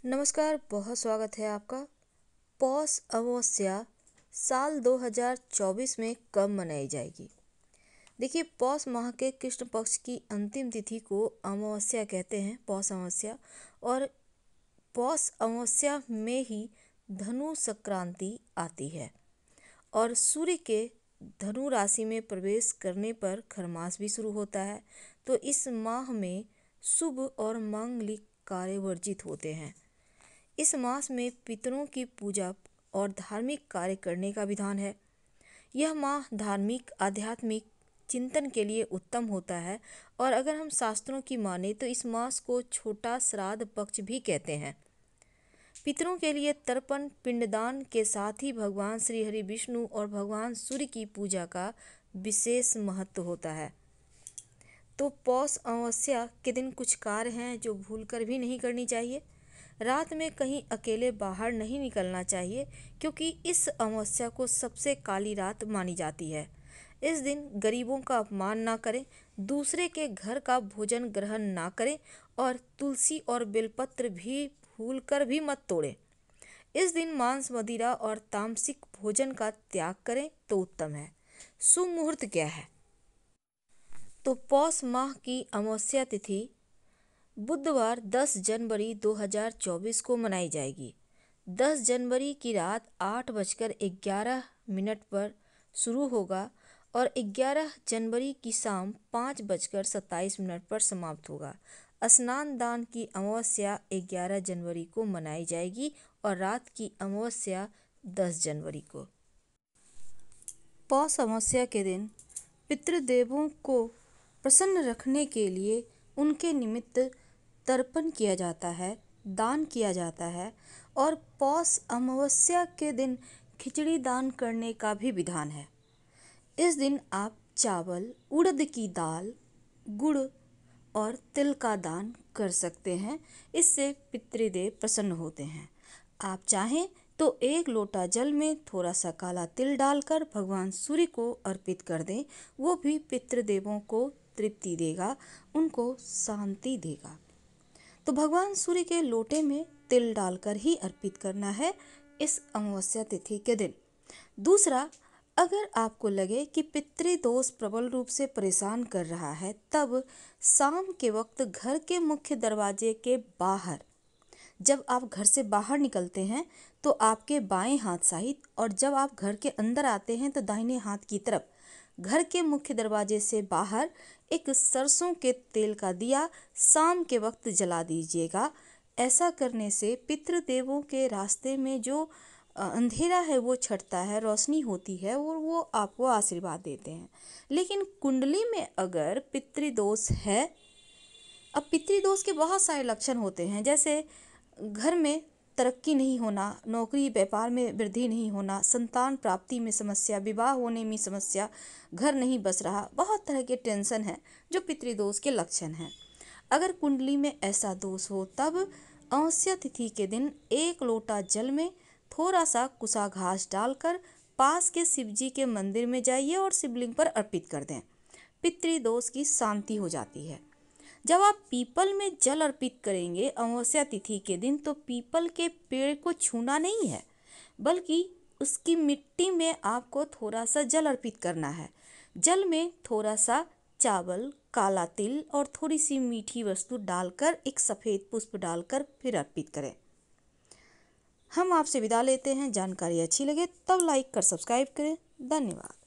नमस्कार, बहुत स्वागत है आपका। पौष अमावस्या साल 2024 में कब मनाई जाएगी? देखिए, पौष माह के कृष्ण पक्ष की अंतिम तिथि को अमावस्या कहते हैं, पौष अमावस्या। और पौष अमावस्या में ही धनु संक्रांति आती है और सूर्य के धनु राशि में प्रवेश करने पर खरमास भी शुरू होता है। तो इस माह में शुभ और मांगलिक कार्य वर्जित होते हैं। इस मास में पितरों की पूजा और धार्मिक कार्य करने का विधान है। यह माह धार्मिक आध्यात्मिक चिंतन के लिए उत्तम होता है और अगर हम शास्त्रों की माने तो इस मास को छोटा श्राद्ध पक्ष भी कहते हैं। पितरों के लिए तर्पण पिंडदान के साथ ही भगवान श्री हरि विष्णु और भगवान सूर्य की पूजा का विशेष महत्व होता है। तो पौष अमावस्या के दिन कुछ कार्य हैं जो भूलकर भी नहीं करनी चाहिए। रात में कहीं अकेले बाहर नहीं निकलना चाहिए क्योंकि इस अमावस्या को सबसे काली रात मानी जाती है। इस दिन गरीबों का अपमान ना करें, दूसरे के घर का भोजन ग्रहण ना करें और तुलसी और बेलपत्र भी भूलकर भी मत तोड़ें। इस दिन मांस मदिरा और तामसिक भोजन का त्याग करें तो उत्तम है। शुभ मुहूर्त क्या है? तो पौष माह की अमावस्या तिथि बुधवार 10 जनवरी 2024 को मनाई जाएगी। 10 जनवरी की रात 8:11 पर शुरू होगा और 11 जनवरी की शाम 5:27 पर समाप्त होगा। स्नान दान की अमावस्या 11 जनवरी को मनाई जाएगी और रात की अमावस्या 10 जनवरी को। पौष अमावस्या के दिन पितृदेवों को प्रसन्न रखने के लिए उनके निमित्त तर्पण किया जाता है, दान किया जाता है और पौष अमावस्या के दिन खिचड़ी दान करने का भी विधान है। इस दिन आप चावल, उड़द की दाल, गुड़ और तिल का दान कर सकते हैं। इससे पितृदेव प्रसन्न होते हैं। आप चाहें तो 1 लोटा जल में थोड़ा सा काला तिल डालकर भगवान सूर्य को अर्पित कर दें। वो भी पितृदेवों को तृप्ति देगा, उनको शांति देगा। तो भगवान सूर्य के लोटे में तिल डालकर ही अर्पित करना है इस अमावस्या तिथि के दिन। दूसरा, अगर आपको लगे कि पितृदोष प्रबल रूप से परेशान कर रहा है, तब शाम के वक्त घर के मुख्य दरवाजे के बाहर, जब आप घर से बाहर निकलते हैं तो आपके बाएं हाथ साइड और जब आप घर के अंदर आते हैं तो दाहिने हाथ की तरफ घर के मुख्य दरवाजे से बाहर एक सरसों के तेल का दिया शाम के वक्त जला दीजिएगा। ऐसा करने से पितृदेवों के रास्ते में जो अंधेरा है वो छटता है, रोशनी होती है और वो आपको आशीर्वाद देते हैं। लेकिन कुंडली में अगर पितृदोष है, अब पितृदोष के बहुत सारे लक्षण होते हैं, जैसे घर में तरक्की नहीं होना, नौकरी व्यापार में वृद्धि नहीं होना, संतान प्राप्ति में समस्या, विवाह होने में समस्या, घर नहीं बस रहा, बहुत तरह के टेंशन हैं जो पितृदोष के लक्षण हैं। अगर कुंडली में ऐसा दोष हो तब अमावस्या तिथि के दिन 1 लोटा जल में थोड़ा सा कुसा घास डालकर पास के शिवजी के मंदिर में जाइए और शिवलिंग पर अर्पित कर दें। पितृदोष की शांति हो जाती है। जब आप पीपल में जल अर्पित करेंगे अमावस्या तिथि के दिन, तो पीपल के पेड़ को छूना नहीं है, बल्कि उसकी मिट्टी में आपको थोड़ा सा जल अर्पित करना है। जल में थोड़ा सा चावल, काला तिल और थोड़ी सी मीठी वस्तु डालकर एक सफ़ेद पुष्प डालकर फिर अर्पित करें। हम आपसे विदा लेते हैं। जानकारी अच्छी लगे तब लाइक कर सब्सक्राइब करें। धन्यवाद।